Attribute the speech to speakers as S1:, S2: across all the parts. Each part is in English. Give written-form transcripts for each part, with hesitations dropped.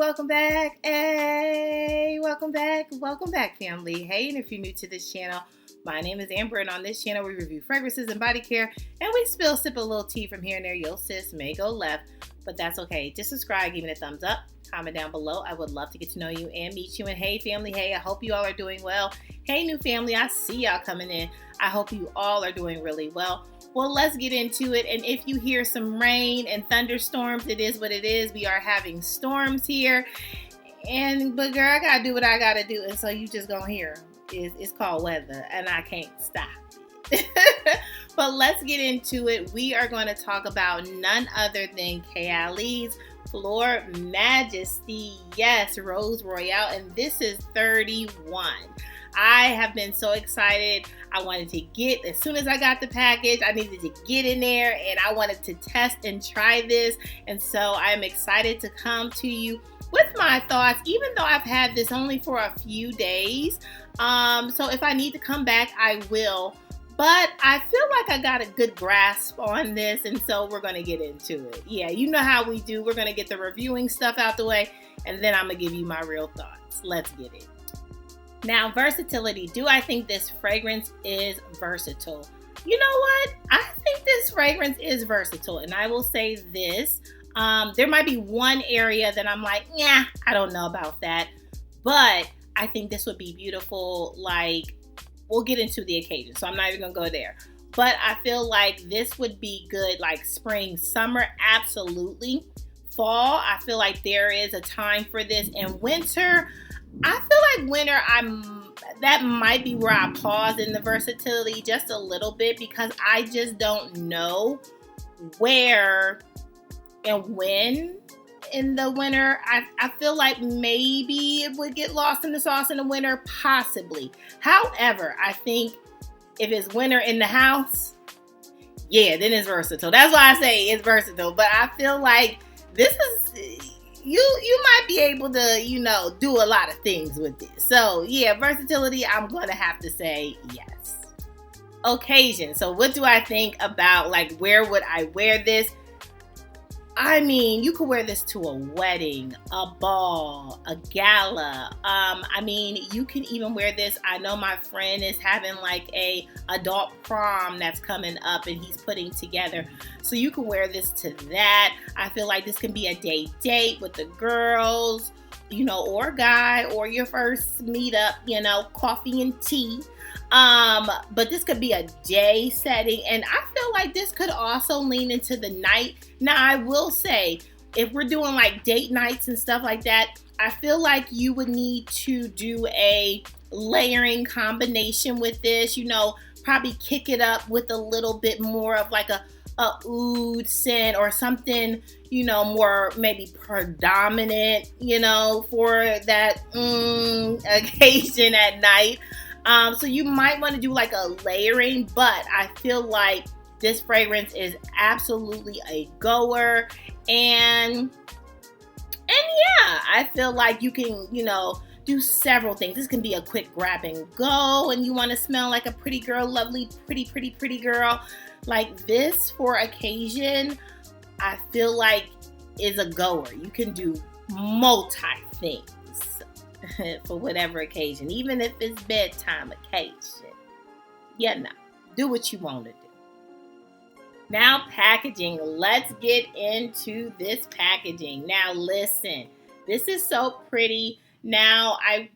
S1: welcome back. Welcome back, family. Hey, and if you're new to this channel, my name is Amber, and on this channel, we review fragrances and body care, and we sip a little tea from here and there. Your sis may go left, but that's okay. Just subscribe, give me a thumbs up, comment down below. I would love to get to know you and meet you. And hey, family, hey, I hope you all are doing well. Hey, new family, I see y'all coming in. I hope you all are doing really well. Well, let's get into it. And if you hear some rain and thunderstorms, it is what it is. We are having storms here. But girl, I gotta do what I gotta do. And so you just gonna hear it's called weather, and I can't stop it. But let's get into it. We are going to talk about none other than Kayali Fleur Majesty. Yes, Rose Royale, and this is 31. I have been so excited. I wanted to get, as soon as I got the package, I needed to get in there and I wanted to test and try this. And so I'm excited to come to you with my thoughts, even though I've had this only for a few days. So if I need to come back, I will. But I feel like I got a good grasp on this, and so we're going to get into it. Yeah, you know how we do. We're going to get the reviewing stuff out the way, and then I'm going to give you my real thoughts. Let's get it. Now, versatility. Do I think this fragrance is versatile? You know what? I think this fragrance is versatile, and I will say this. There might be one area that I'm like, yeah, I don't know about that. But I think this would be beautiful. Like, we'll get into the occasion, so I'm not even gonna go there. But I feel like this would be good, like spring, summer, absolutely. Fall, I feel like there is a time for this. And winter, I feel like winter, that might be where I pause in the versatility just a little bit, because I just don't know where and when in the winter. I feel like maybe it would get lost in the sauce in the winter, possibly. However, I think if it's winter in the house, yeah, then it's versatile. That's why I say it's versatile. But I feel like this is, you might be able to, do a lot of things with this. So yeah, versatility, I'm going to have to say yes. Occasion. So what do I think about, like, where would I wear this? I mean, you could wear this to a wedding, a ball, a gala. You can even wear this. I know my friend is having like a adult prom that's coming up and he's putting together. So you can wear this to that. I feel like this can be a date with the girls, or a guy, or your first meetup, coffee and tea. But this could be a day setting, and I feel like this could also lean into the night. Now, I will say, if we're doing like date nights and stuff like that, I feel like you would need to do a layering combination with this, probably kick it up with a little bit more of like a oud scent or something, more maybe predominant, for that occasion at night. So you might want to do like a layering, but I feel like this fragrance is absolutely a goer. And yeah, I feel like you can, do several things. This can be a quick grab and go, and you want to smell like a pretty girl, lovely, pretty girl. Like this for occasion, I feel like is a goer. You can do multi things for whatever occasion, even if it's bedtime occasion. Do what you want to do. Now, packaging. Let's get into this packaging. Now, listen, this is so pretty. Now, I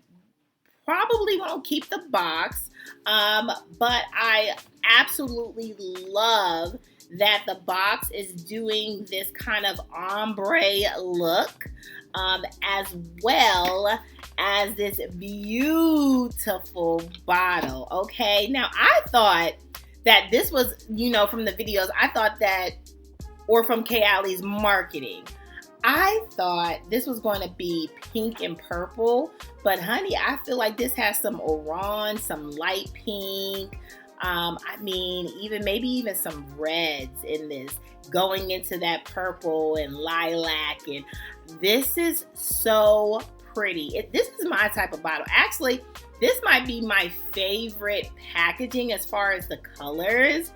S1: probably won't keep the box, but I absolutely love that the box is doing this kind of ombre look, as well as this beautiful bottle. Okay, now I thought that this was, from the videos, I thought that, or from Kayali's marketing, I thought this was going to be pink and purple, but honey, I feel like this has some orange, some light pink, even some reds in this, going into that purple and lilac, and this is so pretty. This is my type of bottle. Actually, this might be my favorite packaging as far as the colors.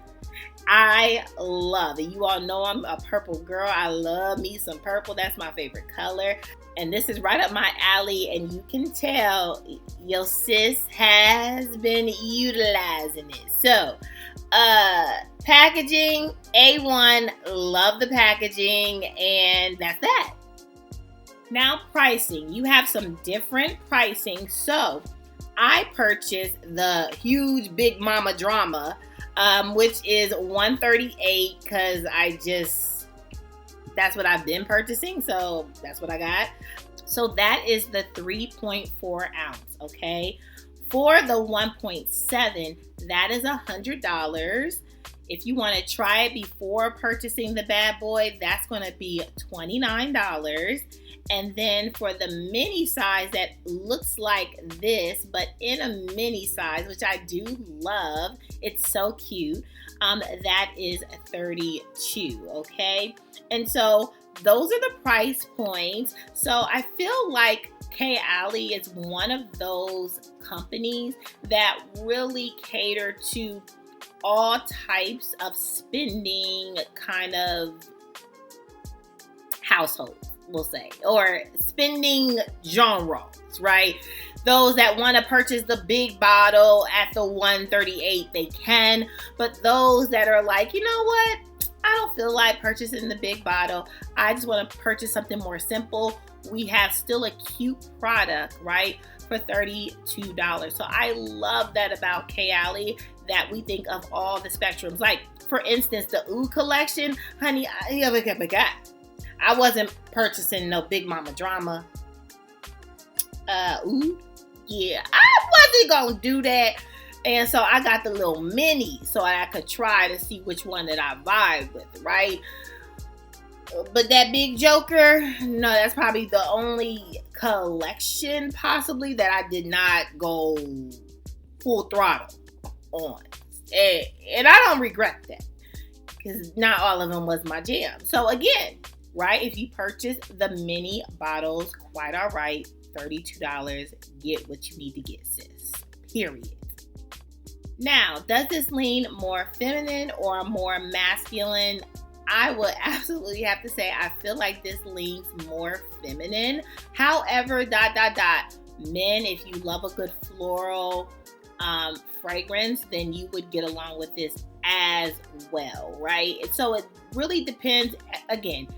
S1: I love it. You all know I'm a purple girl. I love me some purple. That's my favorite color. And this is right up my alley. And you can tell your sis has been utilizing it. So, packaging, A1. Love the packaging. And that's that. Now, pricing. You have some different pricing. So, I purchased the huge Big Mama Drama, which is $138 because that's what I've been purchasing. So that's what I got. So that is the 3.4 ounce. Okay. For the 1.7, that is $100. If you want to try it before purchasing the bad boy, that's going to be $29. And then for the mini size that looks like this, but in a mini size, which I do love, it's so cute, that is $32, okay? And so those are the price points. So I feel like Kayali is one of those companies that really cater to all types of spending kind of households, we'll say, or spending genres, right? Those that want to purchase the big bottle at the $138, they can. But those that are like, you know what? I don't feel like purchasing the big bottle. I just want to purchase something more simple. We have still a cute product, right? For $32. So I love that about Kayali, that we think of all the spectrums. Like, for instance, the Oud collection, honey, I wasn't purchasing no Big Mama Drama. Oud? Yeah, I wasn't gonna do that. And so I got the little mini so I could try to see which one that I vibe with, right? But that big joker, no, that's probably the only collection possibly that I did not go full throttle on. And I don't regret that, because not all of them was my jam. So again, right, if you purchase the mini bottles, quite all right, $32, get what you need to get, sis. Period. Now, does this lean more feminine or more masculine? I would absolutely have to say I feel like this leans more feminine. However, men, if you love a good floral fragrance, then you would get along with this as well, right? So it really depends. Again,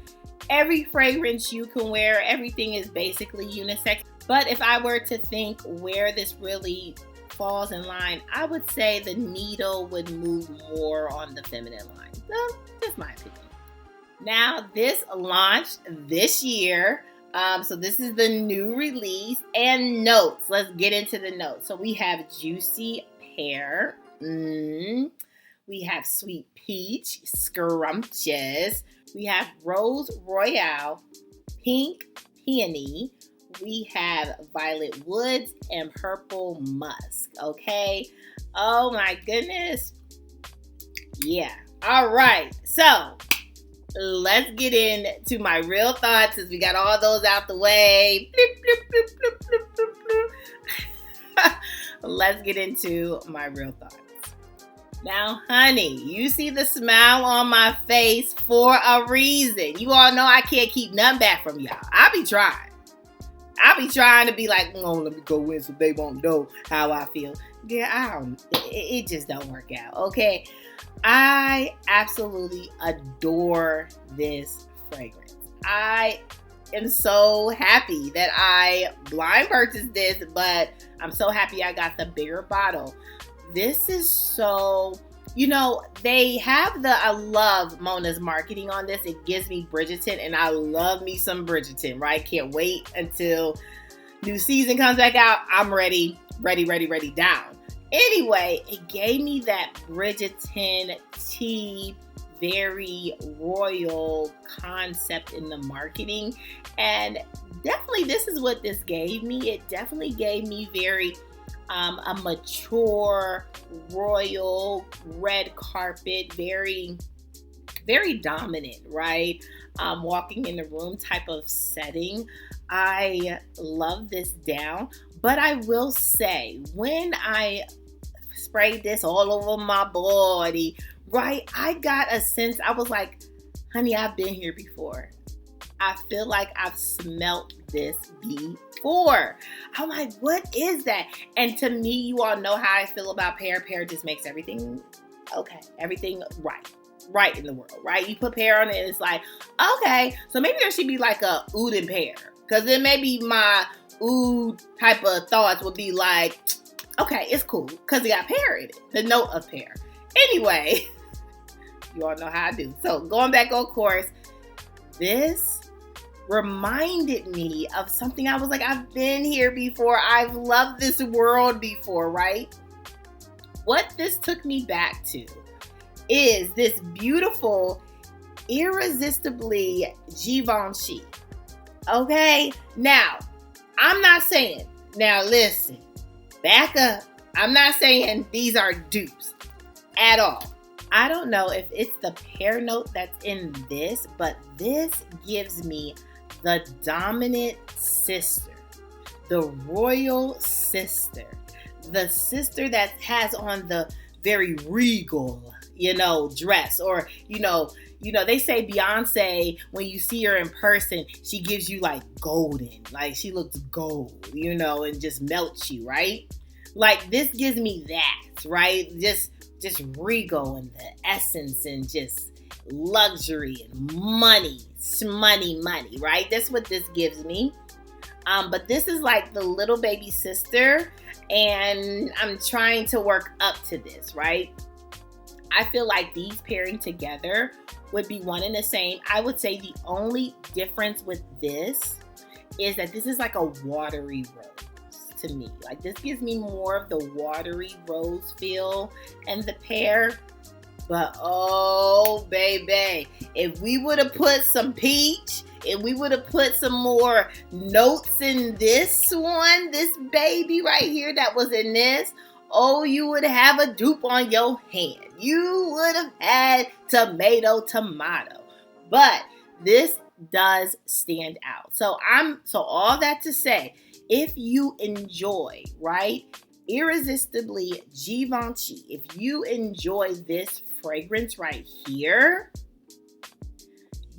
S1: every fragrance you can wear, everything is basically unisex. But if I were to think where this really falls in line, I would say the needle would move more on the feminine line. So, just my opinion. Now, this launched this year. So this is the new release. And notes. Let's get into the notes. So we have Juicy Pear. We have Sweet Peach. Scrumptious. We have Rose Royale. Pink Peony. We have Violet Woods and Purple Musk. Okay. Oh my goodness. Yeah. All right. So let's get into my real thoughts, as we got all those out the way. Let's get into my real thoughts. Now, honey, you see the smile on my face for a reason. You all know I can't keep nothing back from y'all. I be trying to be like, let me go in so they won't know how I feel. Yeah, it just don't work out, okay? I absolutely adore this fragrance. I am so happy that I blind purchased this, but I'm so happy I got the bigger bottle. This is so, they have I love Mona's marketing on this. It gives me Bridgerton, and I love me some Bridgerton, right? Can't wait until new season comes back out. I'm ready, down. Anyway, it gave me that Bridgerton tea, very royal concept in the marketing. And definitely this is what this gave me. It definitely gave me very a mature, royal, red carpet, very, very dominant, right? Walking in the room type of setting. I love this down, but I will say, when I sprayed this all over my body, right? I got a sense, I was like, honey, I've been here before. I feel like I've smelt this before. I'm like, what is that? And to me, you all know how I feel about pear. Pear just makes everything okay, everything right in the world, right? You put pear on it, and it's like, okay, so maybe there should be like a oud and pear, because then maybe my oud type of thoughts would be like, okay, it's cool because it got pear in it, the note of pear. Anyway, you all know how I do. So going back on course, this reminded me of something. I was like, I've been here before. I've loved this world before, right? What this took me back to is this beautiful, irresistibly Givenchy. Okay? Now, I'm not saying, now listen, back up. I'm not saying these are dupes at all. I don't know if it's the pear note that's in this, but this gives me the dominant sister, the royal sister, the sister that has on the very regal, dress, or, they say Beyonce, when you see her in person, she gives you like golden, like she looks gold, and just melts you, right? Like this gives me that, right? Just regal and the essence and just luxury and money, right? That's what this gives me. But this is like the little baby sister, and I'm trying to work up to this, right? I feel like these pairing together would be one and the same. I would say the only difference with this is that this is like a watery rose to me. Like this gives me more of the watery rose feel and the pear. But oh baby, if we would have put some peach, if we would have put some more notes in this one, this baby right here that was in this, oh, you would have a dupe on your hand. You would have had tomato. But this does stand out. So all that to say, if you enjoy, right, irresistibly Givenchy, if you enjoy this fragrance right here,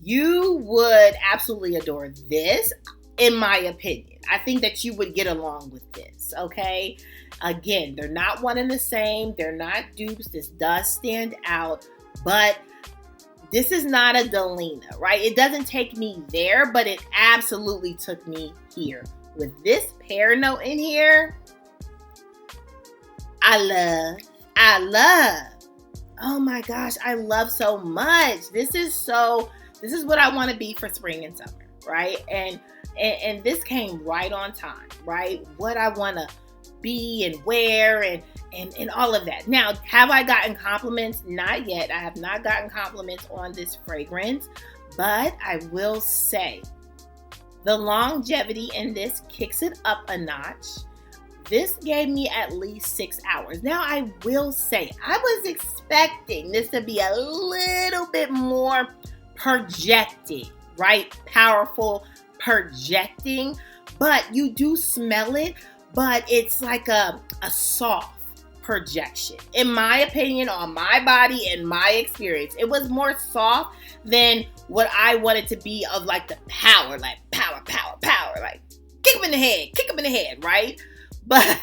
S1: you would absolutely adore this, in my opinion. I think that you would get along with this, okay? Again, they're not one and the same. They're not dupes. This does stand out, but this is not a Delina, right? It doesn't take me there, but it absolutely took me here. With this pear note in here, I love. Oh my gosh, I love so much. This is what I want to be for spring and summer, right? And this came right on time, right? What I want to be and wear and all of that. Now, have I gotten compliments? Not yet. I have not gotten compliments on this fragrance, but I will say the longevity in this kicks it up a notch. This gave me at least 6 hours. Now, I will say, I was expecting this to be a little bit more projecting, right? Powerful projecting, but you do smell it, but it's like a soft projection. In my opinion, on my body and my experience, it was more soft than what I wanted to be of like the power, like power, like kick him in the head, right? But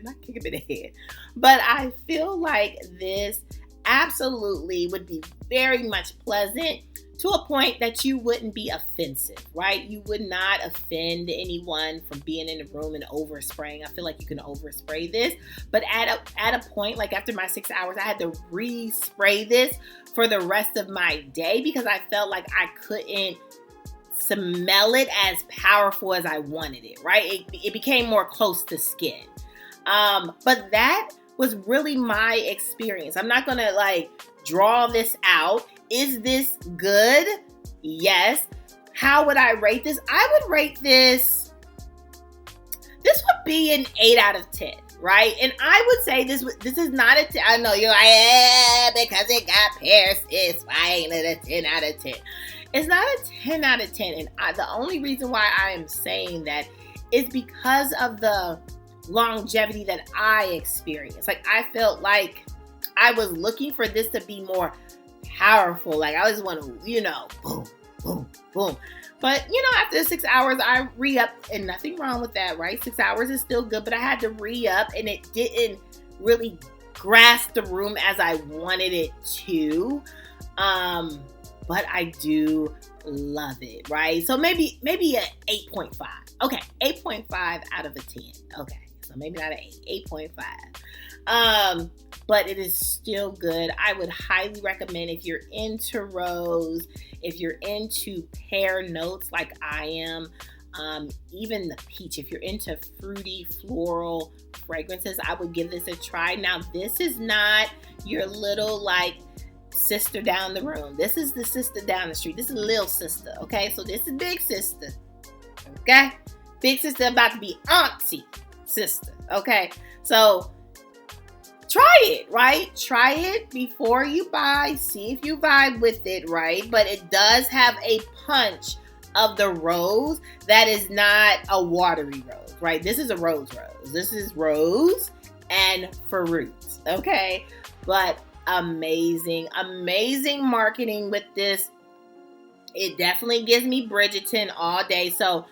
S1: not kick him in the head. But I feel like this absolutely would be very much pleasant to a point that you wouldn't be offensive, right? You would not offend anyone from being in the room and overspraying. I feel like you can overspray this, but at a point, like after my 6 hours, I had to respray this for the rest of my day because I felt like I couldn't smell it as powerful as I wanted it, right? It became more close to skin. But that was really my experience. I'm not gonna like draw this out. Is this good? Yes. How would I rate this? I would rate this would be an 8 out of 10, right? And I would say this is not a 10. I know you're like, because it got pear, sis, why ain't it a 10 out of 10? It's not a 10 out of 10. And the only reason why I am saying that is because of the longevity that I experienced. Like I felt like I was looking for this to be more powerful. Like I just want to, boom, boom, boom. But after 6 hours, I re-up, and nothing wrong with that, right? 6 hours is still good, but I had to re-up, and it didn't really grasp the room as I wanted it to. But I do love it, right? So maybe an 8.5. Okay, 8.5 out of a 10. Okay, so maybe not an 8, 8.5. But it is still good. I would highly recommend if you're into rose, if you're into pear notes like I am, even the peach. If you're into fruity, floral fragrances, I would give this a try. Now, this is not your little sister down the room. This is the sister down the street. This is little sister, okay? So this is big sister, okay? Big sister about to be auntie sister, okay? So try it, right? Try it before you buy. See if you vibe with it, right? But it does have a punch of the rose that is not a watery rose, right? This is a rose. This is rose and fruits, okay? But amazing marketing with this. It definitely gives me Bridgerton all day. So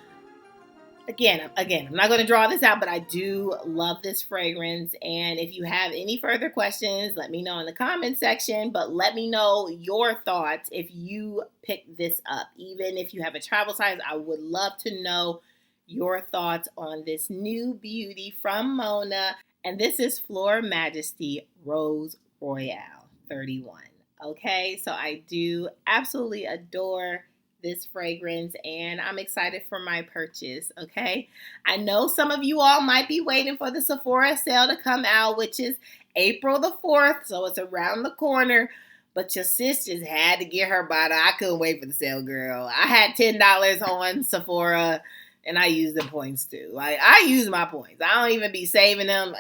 S1: again, I'm not going to draw this out, but I do love this fragrance. And if you have any further questions, let me know in the comment section, but let me know your thoughts if you pick this up. Even if you have a travel size, I would love to know your thoughts on this new beauty from Mona. And this is Fleur Majesty Rose Royale 31. Okay, so I do absolutely adore this fragrance, and I'm excited for my purchase. Okay, I know some of you all might be waiting for the Sephora sale to come out, which is April the 4th, so it's around the corner. But your sis just had to get her bottle. I couldn't wait for the sale, girl. I had $10 on Sephora, and I used the points too. Like, I use my points. I don't even be saving them.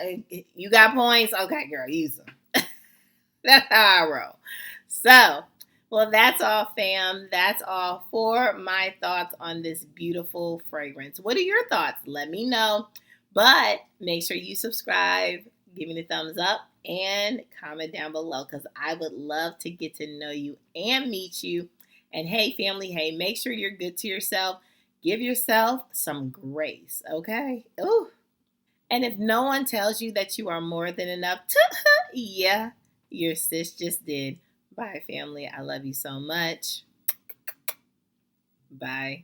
S1: You got points? Okay, girl, use them. That's how I roll. So, well, that's all, fam. That's all for my thoughts on this beautiful fragrance. What are your thoughts? Let me know. But make sure you subscribe, give me the thumbs up, and comment down below because I would love to get to know you and meet you. And hey, family, hey, make sure you're good to yourself. Give yourself some grace, okay? Ooh. And if no one tells you that you are more than enough, yeah, your sis just did. Bye, family. I love you so much. Bye.